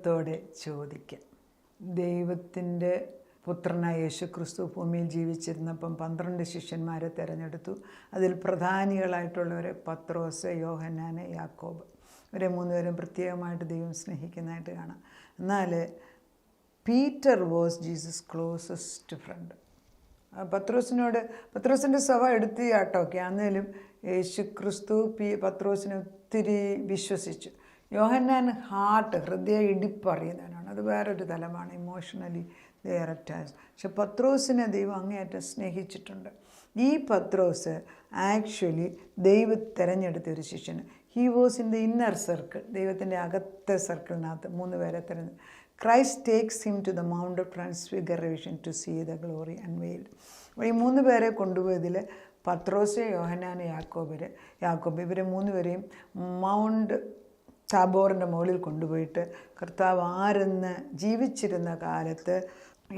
ഗൗരവത്തോടെ ചോദിക്കാം. ദൈവത്തിൻ്റെ പുത്രനായ യേശുക്രിസ്തു ഭൂമിയിൽ ജീവിച്ചിരുന്നപ്പം 12 ശിഷ്യന്മാരെ തിരഞ്ഞെടുത്തു. അതിൽ പ്രധാനികളായിട്ടുള്ളവരെ പത്രോസ്, യോഹന്നാൻ, യാക്കോബ്, ഇവരെ 3 പേരും പ്രത്യേകമായിട്ട് ദൈവം സ്നേഹിക്കുന്നതായിട്ട് കാണാം. എന്നാൽ Peter was Jesus closest friend. പത്രോസിൻ്റെ സ്വഭാവം എടുത്തിയാട്ടമൊക്കെ ആണെങ്കിലും യേശുക്രിസ്തു പത്രോസിനെ ഒത്തിരി വിശ്വസിച്ചു. യോഹന്നാൻ ഹൃദയ ഇടിപ്പറിയുന്നവനാണ്. അത് വേറൊരു തലമാണ്, ഇമോഷണലി ദേ ആർ അറ്റാച്ച്ഡ്. പക്ഷെ പത്രോസിനെ ദൈവം അങ്ങേയറ്റം സ്നേഹിച്ചിട്ടുണ്ട്. ഈ പത്രോസ് ആക്ച്വലി ദൈവം തിരഞ്ഞെടുത്ത ഒരു ശിഷ്യന്. He was in the inner circle, ദൈവത്തിൻ്റെ അകത്തെ സർക്കിളിനകത്ത് 3 പേരെ തിരഞ്ഞെടുത്തു. Christ takes him to the mount of transfiguration to see the glory unveiled. അപ്പോൾ ഈ 3 പേരെ കൊണ്ടുപോയതിൽ പത്രോസ്, യോഹന്നാൻ, യാക്കോബ് ഇവരെ 3 പേരെയും മൗണ്ട് താബോറിൻ്റെ മുകളിൽ കൊണ്ടുപോയിട്ട് കർത്താവ് ആരെന്ന് ജീവിച്ചിരുന്ന കാലത്ത്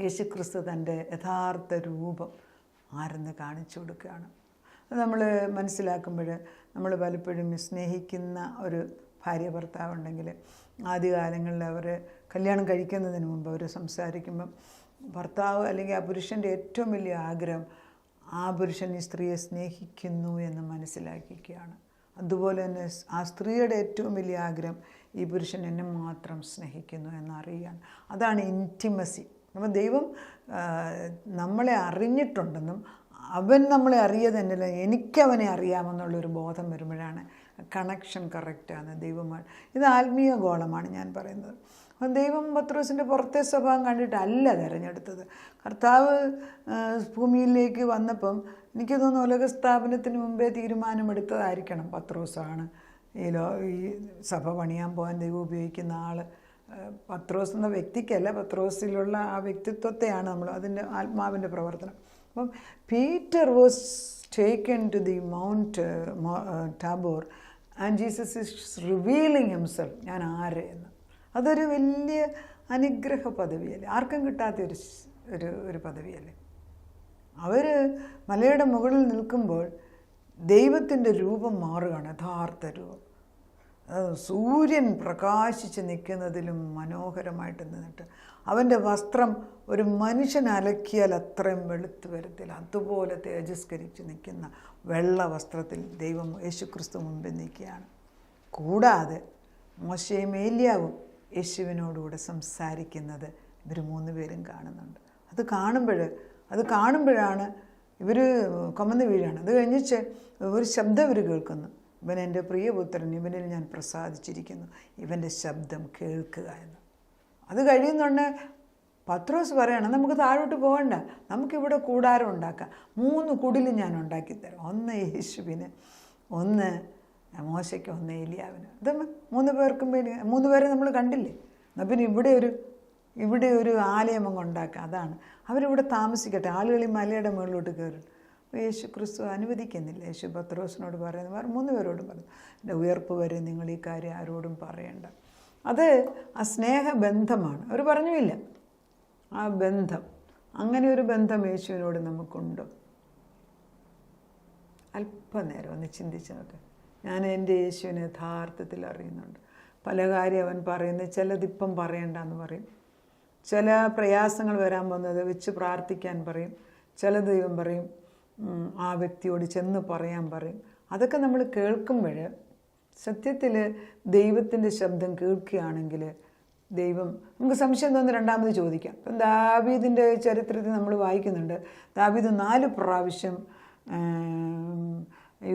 യേശുക്രിസ്തു തൻ്റെ യഥാർത്ഥ രൂപം ആരെന്ന് കാണിച്ചു കൊടുക്കുകയാണ്. അത് നമ്മൾ മനസ്സിലാക്കുമ്പോൾ നമ്മൾ പലപ്പോഴും സ്നേഹിക്കുന്ന ഒരു ഭാര്യ ഭർത്താവുണ്ടെങ്കിൽ ആദ്യകാലങ്ങളിൽ അവർ കല്യാണം കഴിക്കുന്നതിന് മുമ്പ് അവർ സംസാരിക്കുമ്പം ഭർത്താവ് അല്ലെങ്കിൽ ആ പുരുഷൻ്റെ ഏറ്റവും വലിയ ആഗ്രഹം ആ പുരുഷൻ ഈ സ്ത്രീയെ സ്നേഹിക്കുന്നു എന്ന് മനസ്സിലാക്കിക്കുകയാണ്. അതുപോലെ തന്നെ ആ സ്ത്രീയുടെ ഏറ്റവും വലിയ ആഗ്രഹം ഈ പുരുഷൻ എന്നെ മാത്രം സ്നേഹിക്കുന്നു എന്നറിയുകയാണ്. അതാണ് ഇൻറ്റിമസി. അപ്പോൾ ദൈവം നമ്മളെ അറിഞ്ഞിട്ടുണ്ടെന്നും അവൻ നമ്മളെ അറിയതന്നെയല്ല, എനിക്കവനെ അറിയാമെന്നുള്ളൊരു ബോധം വരുമ്പോഴാണ് കണക്ഷൻ കറക്റ്റാണ് ദൈവമായിട്ട്. ഇത് ആത്മീയ ഗോളമാണ് ഞാൻ പറയുന്നത്. അപ്പം ദൈവം പത്രോസിൻ്റെ പുറത്തെ സ്വഭാവം കണ്ടിട്ടല്ല തിരഞ്ഞെടുത്തത്. കർത്താവ് ഭൂമിയിലേക്ക് വന്നപ്പം എനിക്ക് തോന്നുന്നു ഉലകസ്ഥാപനത്തിന് മുമ്പേ തീരുമാനമെടുത്തതായിരിക്കണം പത്രോസാണ് ഈ സഭ പണിയാൻ പോകാൻ ദൈവം ഉപയോഗിക്കുന്ന ആൾ. പത്രോസ് എന്ന വ്യക്തിക്കല്ല, പത്രോസിലുള്ള ആ വ്യക്തിത്വത്തെയാണ് നമ്മൾ അതിൻ്റെ ആത്മാവിൻ്റെ പ്രവർത്തനം. അപ്പം Peter was taken to the Mount Tabor and Jesus is revealing himself, ഞാൻ ആര് എന്ന്. അതൊരു വലിയ അനുഗ്രഹ പദവിയല്ലേ, ആർക്കും കിട്ടാത്ത ഒരു പദവിയല്ലേ. അവർ മലയുടെ മുകളിൽ നിൽക്കുമ്പോൾ ദൈവത്തിൻ്റെ രൂപം മാറുകയാണ്, യഥാർത്ഥ രൂപം. സൂര്യൻ പ്രകാശിച്ച് നിൽക്കുന്നതിലും മനോഹരമായിട്ട് നിന്നിട്ട് അവൻ്റെ വസ്ത്രം ഒരു മനുഷ്യൻ അലക്കിയാൽ അത്രയും വെളുത്ത് വരത്തില്ല, അതുപോലെ തേജസ്കരിച്ച് നിൽക്കുന്ന വെള്ള വസ്ത്രത്തിൽ ദൈവം യേശുക്രിസ്തു മുമ്പിൽ നിൽക്കുകയാണ്. കൂടാതെ മോശയും ഏലിയാവും യേശുവിനോടുകൂടെ സംസാരിക്കുന്നത് ഇവർ 3 പേരും കാണുന്നുണ്ട്. അത് കാണുമ്പോഴാണ് ഇവർ കമന്ന് വീഴാണ്. അത് കഴിഞ്ഞിട്ട് ഒരു ശബ്ദം ഇവർ കേൾക്കുന്നു, ഇവൻ എൻ്റെ പ്രിയപുത്രൻ, ഇവനിൽ ഞാൻ പ്രസാദിച്ചിരിക്കുന്നു, ഇവൻ്റെ ശബ്ദം കേൾക്കുക എന്ന്. അത് കഴിയുന്നുണ്ട് പത്രോസ് പറയണം, നമുക്ക് താഴോട്ട് പോകണ്ട, നമുക്കിവിടെ കൂടാരം ഉണ്ടാക്കാം, 3 കുടിൽ ഞാൻ ഉണ്ടാക്കിത്തരാം, 1 യേശുവിന്, 1 മോശയ്ക്ക്, 1 ഏലിയാവിന്. ഇത് 3 പേർക്കും വേണ്ടി 3 പേരെ നമ്മൾ കണ്ടില്ലേ. എന്നാൽ പിന്നെ ഇവിടെ ഒരു ആലയം അങ്ങ് ഉണ്ടാക്കാം. അതാണ് അവരിവിടെ താമസിക്കട്ടെ, ആളുകൾ ഈ മലയുടെ മുകളിലോട്ട് കയറും. യേശു ക്രിസ്തു അനുവദിക്കുന്നില്ല. യേശു പത്രോസിനോട് പറയുന്നു, 3 പേരോടും പറഞ്ഞു, എൻ്റെ ഉയർപ്പ് വരെ നിങ്ങൾ ഈ കാര്യം ആരോടും പറയണ്ട. അത് ആ സ്നേഹബന്ധമാണ്. അവർ പറഞ്ഞില്ല, ആ ബന്ധം, അങ്ങനെ ഒരു ബന്ധം യേശുവിനോട് നമുക്കുണ്ടോ? അല്പനേരം ഒന്ന് ചിന്തിച്ച് നോക്ക്. ഞാൻ എൻ്റെ യേശുവിനെ യഥാർത്ഥത്തിൽ അറിയുന്നുണ്ട്. പല കാര്യം അവൻ പറയുന്നത്, ചിലതിപ്പം പറയണ്ടെന്ന് പറയും, ചില പ്രയാസങ്ങൾ വരാൻ പോകുന്നത് വെച്ച് പ്രാർത്ഥിക്കാൻ പറയും, ചില ദൈവം പറയും ആ വ്യക്തിയോട് ചെന്ന് പറയാൻ പറയും. അതൊക്കെ നമ്മൾ കേൾക്കുമ്പോൾ സത്യത്തിൽ ദൈവത്തിൻ്റെ ശബ്ദം കേൾക്കുകയാണെങ്കിൽ ദൈവം, നമുക്ക് സംശയം തോന്നുന്നു രണ്ടാമത് ചോദിക്കാം. ഇപ്പം ദാവീദിൻ്റെ ചരിത്രത്തിൽ നമ്മൾ വായിക്കുന്നുണ്ട്, ദാവീദ് 4 പ്രാവശ്യം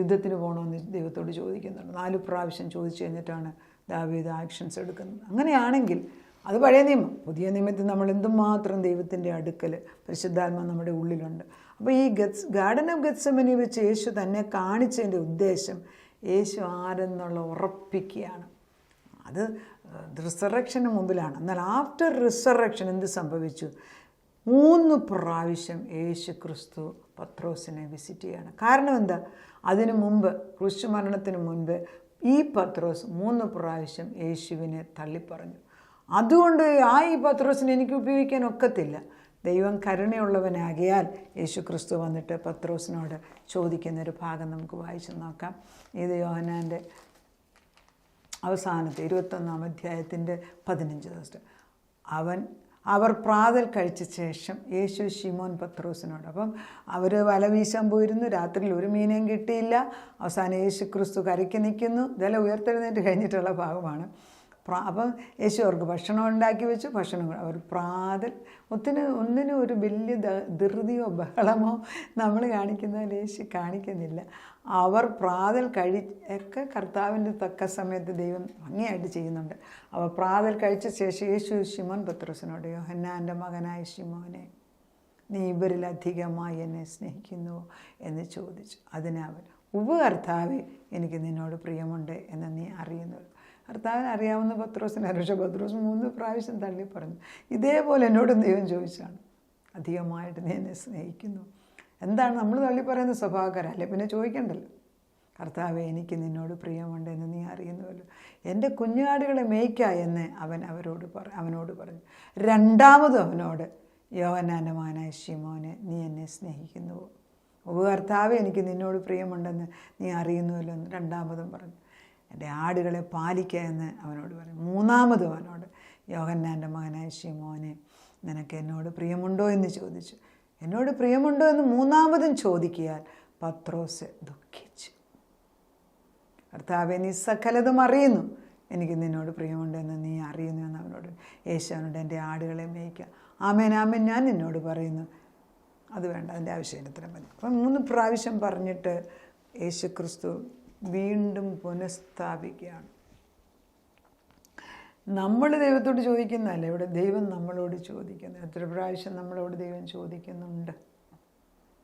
യുദ്ധത്തിന് പോകണമെന്ന് ദൈവത്തോട് ചോദിക്കുന്നുണ്ട്. 4 പ്രാവശ്യം ചോദിച്ചു കഴിഞ്ഞിട്ടാണ് ദാവീദ് ആക്ഷൻസ് എടുക്കുന്നത്. അങ്ങനെയാണെങ്കിൽ അത് പഴയ നിയമം. പുതിയ നിയമത്തിൽ നമ്മൾ എന്തുമാത്രം ദൈവത്തിൻ്റെ അടുക്കൽ പരിശുദ്ധാത്മ നമ്മുടെ ഉള്ളിലുണ്ട്. അപ്പോൾ ഈ ഗാർഡൻ ഓഫ് ഗെത്സമനി വെച്ച് യേശു തന്നെ കാണിച്ചതിൻ്റെ ഉദ്ദേശം യേശു ആരെന്നുള്ള ഉറപ്പിക്കുകയാണ്. അത് റിസറക്ഷന് മുമ്പിലാണ്. എന്നാൽ ആഫ്റ്റർ റിസറക്ഷൻ എന്ത് സംഭവിച്ചു? 3 പ്രാവശ്യം യേശു ക്രിസ്തു പത്രോസിനെ വിസിറ്റ് ചെയ്യാണ്. കാരണം എന്താ? അതിനു മുമ്പ്, ക്രൂശ് മരണത്തിന് മുൻപ് ഈ പത്രോസ് 3 പ്രാവശ്യം യേശുവിനെ തള്ളിപ്പറഞ്ഞു. അതുകൊണ്ട് ഈ പത്രോസിനെ എനിക്ക് ഉപയോഗിക്കാൻ ഒക്കത്തില്ല. ദൈവം കരുണയുള്ളവനാകിയാൽ യേശു ക്രിസ്തു വന്നിട്ട് പത്രോസിനോട് ചോദിക്കുന്നൊരു ഭാഗം നമുക്ക് വായിച്ചു നോക്കാം. ഇത് യോഹന്നാൻ്റെ അവസാനത്തെ 21-ാം അധ്യായത്തിൻ്റെ 15 ദിവസം അവർ പ്രാതൽ കഴിച്ച ശേഷം യേശു ശിമോൻ പത്രോസിനോട്, അപ്പം അവർ വല വീശാൻ പോയിരുന്നു, രാത്രിയിൽ ഒരു മീനേയും കിട്ടിയില്ല. അവസാനം യേശു ക്രിസ്തു കരയ്ക്ക് നിൽക്കുന്നു. ഇതെല്ലാം ഉയർത്തെഴുന്നേറ്റ് കഴിഞ്ഞിട്ടുള്ള ഭാഗമാണ്. അപ്പം യേശു അവർക്ക് ഭക്ഷണം ഉണ്ടാക്കി വെച്ചു. ഭക്ഷണം അവർ പ്രാതൽ ഒന്നിനും ഒരു വലിയ ധൃതിയോ ബഹളമോ നമ്മൾ കാണിക്കുന്നതിൽ യേശു കാണിക്കുന്നില്ല. അവർ പ്രാതൽ ഒക്കെ കർത്താവിൻ്റെ തക്ക സമയത്ത് ദൈവം ഭംഗിയായിട്ട് ചെയ്യുന്നുണ്ട്. അവർ പ്രാതൽ കഴിച്ച ശേഷം യേശു ശിമോൻ പത്രോസിനോട്, യോഹന്നാൻ്റെ മകനായ ശിമോനെ, നീ ഇവരിലധികമായി എന്നെ സ്നേഹിക്കുന്നുവോ എന്ന് ചോദിച്ചു. അതിനവൻ, കർത്താവേ, എനിക്ക് നിന്നോട് പ്രിയമുണ്ട് എന്ന് നീ അറിയുന്നു. കർത്താവിന് അറിയാവുന്ന പത്രോസിനെ പക്ഷേ പത്രോസ് 3 പ്രാവശ്യം തള്ളി പറഞ്ഞു. ഇതേപോലെ എന്നോടും ദൈവം ചോദിച്ചാണ്, അധികമായിട്ട് നീ എന്നെ സ്നേഹിക്കുന്നു. എന്താണ് നമ്മൾ തള്ളി പറയുന്ന സ്വഭാവക്കാരല്ലേ, പിന്നെ ചോദിക്കണ്ടല്ലോ. കർത്താവെ, എനിക്ക് നിന്നോട് പ്രിയമുണ്ടെന്ന് നീ അറിയുന്നുവല്ലോ. എൻ്റെ കുഞ്ഞാടുകളെ മേയ്ക്ക എന്ന് അവനോട് പറഞ്ഞു. രണ്ടാമതും അവനോട്, യോഹന്നാൻ്റെ മകനായ ശിമോനെ, നീ എന്നെ സ്നേഹിക്കുന്നുവോ? കർത്താവെ, എനിക്ക് നിന്നോട് പ്രിയമുണ്ടെന്ന് നീ അറിയുന്നുവല്ലോ എന്ന് രണ്ടാമതും പറഞ്ഞു. എൻ്റെ ആടുകളെ പാലിക്കുക എന്ന് അവനോട് പറഞ്ഞു. മൂന്നാമതും അവനോട്, യോഹന്നാൻ്റെ മകനായ ശിമോനെ, നിനക്ക് എന്നോട് പ്രിയമുണ്ടോ എന്ന് ചോദിച്ചു. എന്നോട് പ്രിയമുണ്ടോ എന്ന് മൂന്നാമതും ചോദിക്കിയാൽ പത്രോസ് ദുഃഖിച്ചു. കർത്താവേ, നീ സകലതും അറിയുന്നു, എനിക്ക് നിന്നോട് പ്രിയമുണ്ടെന്ന് നീ അറിയുന്നു എന്ന് അവനോട്. യേശു അവനോട്, എൻ്റെ ആടുകളെ മേയ്ക്കുക. ആമേൻ ആമേൻ ഞാൻ നിന്നോട് പറയുന്നു. അത് വേണ്ട, അതിൻ്റെ ആവശ്യമില്ല, ഇത്ര മതി. അപ്പം 3 പ്രാവശ്യം പറഞ്ഞിട്ട് യേശു ക്രിസ്തു വീണ്ടും പുനഃസ്ഥാപിക്കുകയാണ്. നമ്മൾ ദൈവത്തോട് ചോദിക്കുന്നതല്ല, ഇവിടെ ദൈവം നമ്മളോട് ചോദിക്കുന്നു. എത്ര പ്രാവശ്യം നമ്മളോട് ദൈവം ചോദിക്കുന്നുണ്ട്.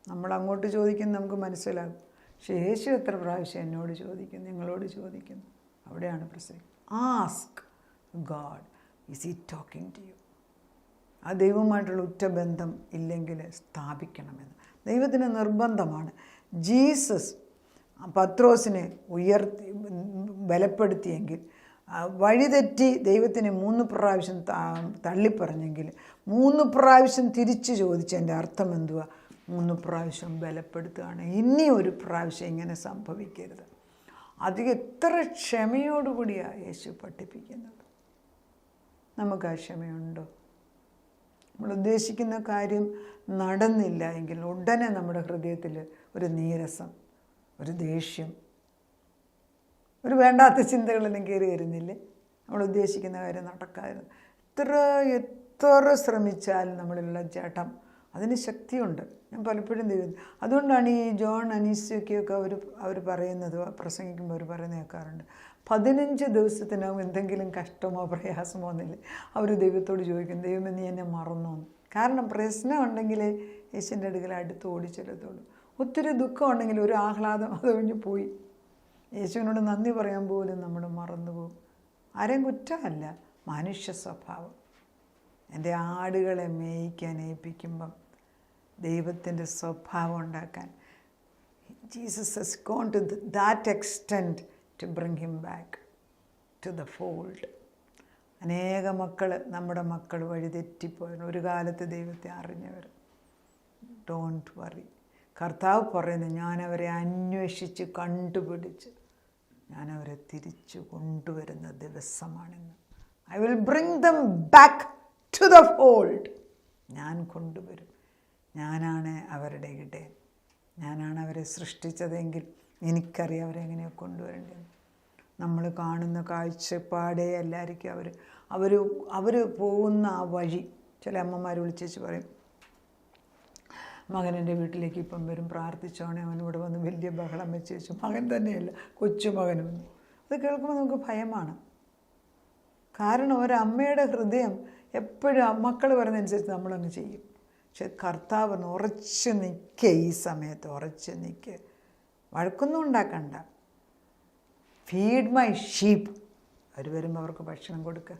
നമ്മൾ അങ്ങോട്ട് ചോദിക്കുന്നത് നമുക്ക് മനസ്സിലാകും. പക്ഷേ യേശു എത്ര പ്രാവശ്യം എന്നോട് ചോദിക്കുന്നു, നിങ്ങളോട് ചോദിക്കുന്നു. അവിടെയാണ് പ്രശ്നം. Ask God, is he talking to you? ആ ദൈവവുമായിട്ടുള്ള ഉറ്റബന്ധം ഇല്ലെങ്കിൽ സ്ഥാപിക്കണമെന്ന് ദൈവത്തിന് നിർബന്ധമാണ്. ജീസസ് പത്രോസിനെ ബലപ്പെടുത്തിയെങ്കിൽ, വഴിതെറ്റി ദൈവത്തിനെ 3 പ്രാവശ്യം തള്ളിപ്പറഞ്ഞെങ്കിൽ 3 പ്രാവശ്യം തിരിച്ച് ചോദിച്ചതിൻ്റെ അർത്ഥം എന്തുവാ? 3 പ്രാവശ്യം ബലപ്പെടുത്തുകയാണ്. ഇനി ഒരു പ്രാവശ്യം ഇങ്ങനെ സംഭവിക്കരുത്. അത് എത്ര ക്ഷമയോടുകൂടിയാണ് യേശു പഠിപ്പിക്കുന്നത്. നമുക്ക് ആ ക്ഷമയുണ്ടോ? നമ്മൾ ഉദ്ദേശിക്കുന്ന കാര്യം നടന്നില്ല എങ്കിൽ ഉടനെ നമ്മുടെ ഹൃദയത്തിൽ ഒരു നീരസം, ഒരു ദേഷ്യം, ഒരു വേണ്ടാത്ത ചിന്തകളെല്ലാം കയറി വരുന്നില്ലേ? നമ്മൾ ഉദ്ദേശിക്കുന്ന കാര്യം നടക്കാതെ എത്ര ശ്രമിച്ചാലും നമ്മളിലുള്ള ജഡം, അതിന് ശക്തിയുണ്ട്. ഞാൻ പലപ്പോഴും അതുകൊണ്ടാണ് ഈ ജോൺ അനീസിയൊക്കെയൊക്കെ അവർ പറയുന്നത്, പ്രസംഗിക്കുമ്പോൾ അവർ പറയുന്നത് കേൾക്കാറുണ്ട്, 15 ദിവസത്തിനകം എന്തെങ്കിലും കഷ്ടമോ പ്രയാസമോ ഒന്നുമില്ല അവർ ദൈവത്തോട് ചോദിക്കും, ദൈവമേ നീ എന്നെ മറന്നോന്ന്. കാരണം പ്രശ്നമുണ്ടെങ്കിൽ യേശുവിൻ്റെ അടുക്കൽ അടുത്ത് ഓടിച്ചെല്ലത്തുള്ളൂ. ഒത്തിരി ദുഃഖം ഉണ്ടെങ്കിൽ ഒരു ആഹ്ലാദം അത് കഴിഞ്ഞ് പോയി. യേശുവിനോട് നന്ദി പറയാൻ പോലും നമ്മൾ മറന്നുപോകും. ആരെയും കുറ്റമല്ല, മനുഷ്യ സ്വഭാവം. എൻ്റെ ആടുകളെ മേയ്ക്കാൻ ഏൽപ്പിക്കുമ്പം ദൈവത്തിൻ്റെ സ്വഭാവം ഉണ്ടാക്കാൻ Jesus has gone to that extent to bring him back to the fold. അനേക മക്കൾ, നമ്മുടെ മക്കൾ വഴിതെറ്റിപ്പോയി ഒരു കാലത്ത് ദൈവത്തെ അറിഞ്ഞവർ. Don't worry. കർത്താവ് പറയുന്നത്, ഞാനവരെ അന്വേഷിച്ച് കണ്ടുപിടിച്ച് ഞാനവരെ തിരിച്ചു കൊണ്ടുവരുന്ന ദിവസമാണെന്ന്. I will bring them back to the fold. ഞാൻ കൊണ്ടുവരും. ഞാനാണ് അവരുടെ ഇടയൻ. ഞാനാണ് അവരെ സൃഷ്ടിച്ചതെങ്കിൽ എനിക്കറിയാം അവരെ എങ്ങനെയാണ് കൊണ്ടുവരേണ്ടത്. നമ്മൾ കാണുന്ന കാഴ്ചപ്പാടേ എല്ലാവർക്കും അവർ പോകുന്ന ആ വഴി. ചില അമ്മമാർ വിളിച്ചേച്ച് പറയും, മകൻ എൻ്റെ വീട്ടിലേക്ക് ഇപ്പം വരും, പ്രാർത്ഥിച്ചോണേ, അവനിവിടെ വന്ന് വലിയ ബഹളം വെച്ച് വെച്ചു. മകൻ തന്നെയല്ല, കൊച്ചുമകൻ വന്നു. അത് കേൾക്കുമ്പോൾ നമുക്ക് ഭയമാണ്. കാരണം ഒരമ്മയുടെ ഹൃദയം എപ്പോഴും മക്കൾ പറയുന്നതനുസരിച്ച് നമ്മളങ്ങ് ചെയ്യും. പക്ഷെ കർത്താവ് ഉറച്ച് നിൽക്കുക, ഈ സമയത്ത് ഉറച്ച് നിൽക്കുക, വഴക്കൊന്നും ഉണ്ടാക്കണ്ട. Feed my sheep. അവർ വരുമ്പോൾ അവർക്ക് ഭക്ഷണം കൊടുക്കുക.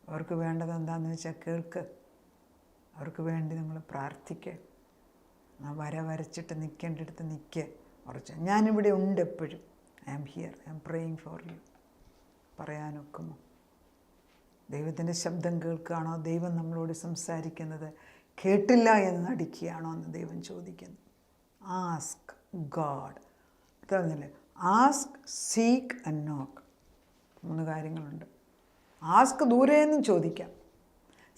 അവർക്ക് വേണ്ടത് എന്താണെന്ന് വെച്ചാൽ കേൾക്ക്. അവർക്ക് വേണ്ടി നമ്മൾ പ്രാർത്ഥിക്കുക. വരച്ചിട്ട് നിൽക്കേണ്ടടുത്ത് നിൽക്കുക. ഉറച്ച് ഞാനിവിടെ ഉണ്ട് എപ്പോഴും. I am here, I am praying for you. പറയാനൊക്കുമോ? ദൈവത്തിൻ്റെ ശബ്ദം കേൾക്കുകയാണോ? ദൈവം നമ്മളോട് സംസാരിക്കുന്നത് കേട്ടില്ല എന്ന് നടിക്കുകയാണോ എന്ന് ദൈവം ചോദിക്കുന്നു. Ask God. പറഞ്ഞില്ലേ, ആസ്ക്, സീക്ക് ആൻഡ് നോക്ക്. 3 കാര്യങ്ങളുണ്ട്. ആസ്ക് ദൂരെ നിന്നും ചോദിക്കാം,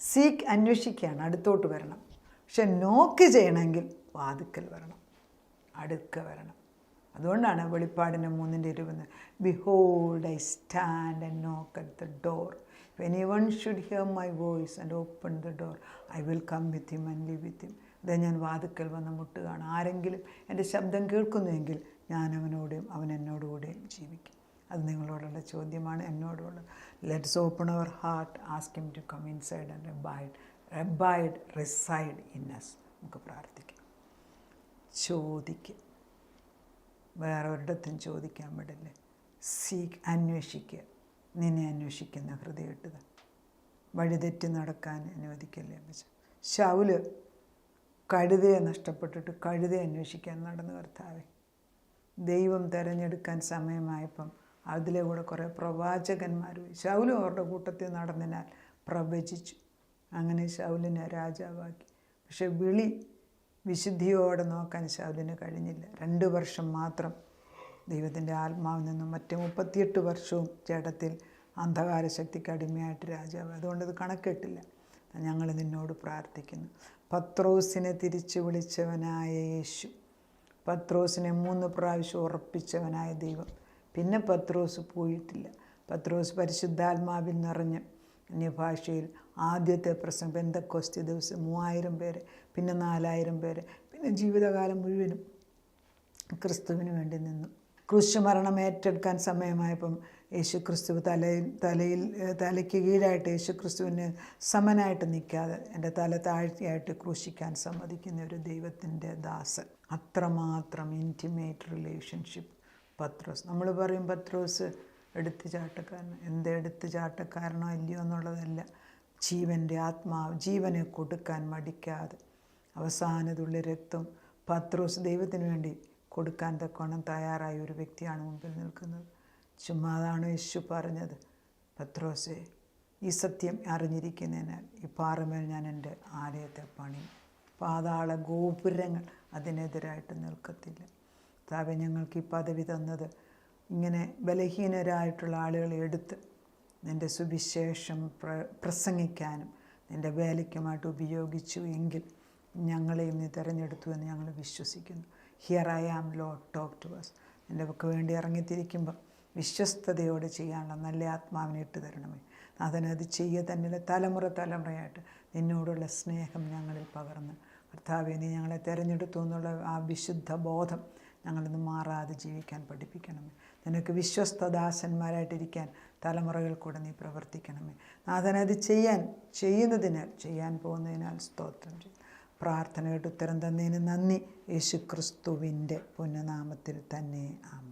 സീക്ക് അന്വേഷിക്കുകയാണ്, അടുത്തോട്ട് വരണം. പക്ഷെ നോക്ക് ചെയ്യണമെങ്കിൽ വാതിക്കൽ വരണം, അടുക്ക വരണം. അതുകൊണ്ടാണ് വെളിപ്പാടിൻ്റെ 3:20 behold I stand and knock at the door. If anyone should hear my voice and open the door I will come with him and live with him. അതേ ഞാൻ വാതിക്കൽ വന്ന് മുട്ടുകയാണ്. ആരെങ്കിലും എൻ്റെ ശബ്ദം കേൾക്കുന്നുവെങ്കിൽ ഞാൻ അവനോടെയും അവൻ എന്നോടുകൂടെയും ജീവിക്കും. അത് നിങ്ങളോടുള്ള ചോദ്യമാണ്, എന്നോടുള്ളത്. Let's open our heart, ask him to come inside and abide reside in us. നമുക്ക് പ്രാർത്ഥിക്കാം. ചോദിക്കുക, വേറെ ഒരിടത്തും ചോദിക്കാൻ വിടല്ലേ. സീക്ക്, അന്വേഷിക്കുക. നിന്നെ അന്വേഷിക്കുന്ന ഹൃദയം ഇട്ടുക. വഴിതെറ്റി നടക്കാൻ അനുവദിക്കല്ലേ അമ്മച്ച. ശൗല് കഴുതയെ നഷ്ടപ്പെട്ടിട്ട് കഴുതയെ അന്വേഷിക്കാൻ നടന്നു. കർത്താവേ, ദൈവം തിരഞ്ഞെടുക്കാൻ സമയമായപ്പം അതിലെ കൂടെ കുറേ പ്രവാചകന്മാർ പോയി. ശൗലും അവരുടെ കൂട്ടത്തിൽ നടന്നതിനാൽ പ്രവചിച്ചു. അങ്ങനെ ശൗലിനെ രാജാവാക്കി. പക്ഷെ വിശുദ്ധിയോടെ നോക്കാൻ ശൗലിന് കഴിഞ്ഞില്ല. 2 വർഷം മാത്രം ദൈവത്തിൻ്റെ ആത്മാവിൽ നിന്നും മറ്റ് 38 വർഷവും ജഡത്തിൽ അന്ധകാര ശക്തിക്ക് അടിമയായിട്ട് രാജാവ്. അതുകൊണ്ട് ഇത് കണക്കിട്ടില്ല. ഞങ്ങൾ നിന്നോട് പ്രാർത്ഥിക്കുന്നു. പത്രോസിനെ തിരിച്ചു വിളിച്ചവനായ യേശു, പത്രോസിനെ 3 പ്രാവശ്യം ഉറപ്പിച്ചവനായ ദൈവം. പിന്നെ പത്രോസ് പോയിട്ടില്ല. പത്രോസ് പരിശുദ്ധാത്മാവിൽ നിറഞ്ഞ് അന്യഭാഷയിൽ ആദ്യത്തെ പ്രസംഗം പെന്തക്കോസ്തി ദിവസം 3000 പേരെ, പിന്നെ 4000 പേരെ, പിന്നെ ജീവിതകാലം മുഴുവനും ക്രിസ്തുവിന് വേണ്ടി നിന്നു. ക്രൂശുമരണം ഏറ്റെടുക്കാൻ സമയമായപ്പം യേശു ക്രിസ്തു തലയ്ക്ക് കീഴായിട്ട് യേശു ക്രിസ്തുവിന് സമനായിട്ട് നിൽക്കാതെ എൻ്റെ തല താഴ്ത്തിയായിട്ട് ക്രൂശിക്കാൻ സമ്മതിക്കുന്ന ഒരു ദൈവത്തിൻ്റെ ദാസൻ. അത്രമാത്രം ഇൻറ്റിമേറ്റ് റിലേഷൻഷിപ്പ് പത്രോസ്. നമ്മൾ പറയും പത്രോസ് എടുത്തുചാട്ടക്കാരൻ. എന്ത് എടുത്തുചാട്ടക്കാരനോ ഇല്ലയോ എന്നുള്ളതല്ല. ജീവൻ്റെ ആത്മാവ്, ജീവനെ കൊടുക്കാൻ മടിക്കാതെ അവസാനതുള്ളി രക്തം പത്രോസ് ദൈവത്തിന് വേണ്ടി കൊടുക്കാൻ തക്കോണം തയ്യാറായ ഒരു വ്യക്തിയാണ് മുമ്പിൽ നിൽക്കുന്നത്. ചുമ്മാതാണ് യേശു പറഞ്ഞത്, പത്രോസേ, ഈ സത്യം അറിഞ്ഞിരിക്കുന്നതിനാൽ ഈ പാറമേൽ ഞാൻ എൻ്റെ ആലയത്തെ പണി. പാതാള ഗോപുരങ്ങൾ അതിനെതിരായിട്ട് നിൽക്കത്തില്ല. കർത്താവേ, ഞങ്ങൾക്ക് ഈ പദവി തന്നത് ഇങ്ങനെ ബലഹീനരായിട്ടുള്ള ആളുകളെ എടുത്ത് നിൻ്റെ സുവിശേഷം പ്രസംഗിക്കാനും നിൻ്റെ വേലയ്ക്കുമായിട്ട് ഉപയോഗിച്ചു എങ്കിൽ ഞങ്ങളെയും നീ തിരഞ്ഞെടുത്തു എന്ന് ഞങ്ങൾ വിശ്വസിക്കുന്നു. Here I am Lord, talk to us. നിൻ്റെ ഒക്കെ വേണ്ടി ഇറങ്ങിത്തിരിക്കുമ്പോൾ വിശ്വസ്തയോടെ ചെയ്യാനുള്ള നല്ല ആത്മാവിനെ ഇട്ട് തരണമേ. അതിനത് ചെയ്യുക തന്നെ തലമുറയായിട്ട് നിന്നോടുള്ള സ്നേഹം ഞങ്ങളിൽ പകർന്ന് കർത്താവേ, നീ ഞങ്ങളെ തിരഞ്ഞെടുത്തു എന്നുള്ള ആ വിശുദ്ധ ബോധം ഞങ്ങളിന്ന് മാറാതെ ജീവിക്കാൻ പഠിപ്പിക്കണമേ. നിനക്ക് വിശ്വസ്തദാസന്മാരായിട്ടിരിക്കാൻ തലമുറകൾ കൂടെ നീ പ്രവർത്തിക്കണമേ. നാഥനത് ചെയ്യാൻ പോകുന്നതിനാൽ സ്തോത്രം ചെയ്യും. പ്രാർത്ഥനയുടെ ഉത്തരം തന്നതിന് നന്ദി. യേശു ക്രിസ്തുവിൻ്റെ പുണ്യനാമത്തിൽ തന്നെ ആമേൻ.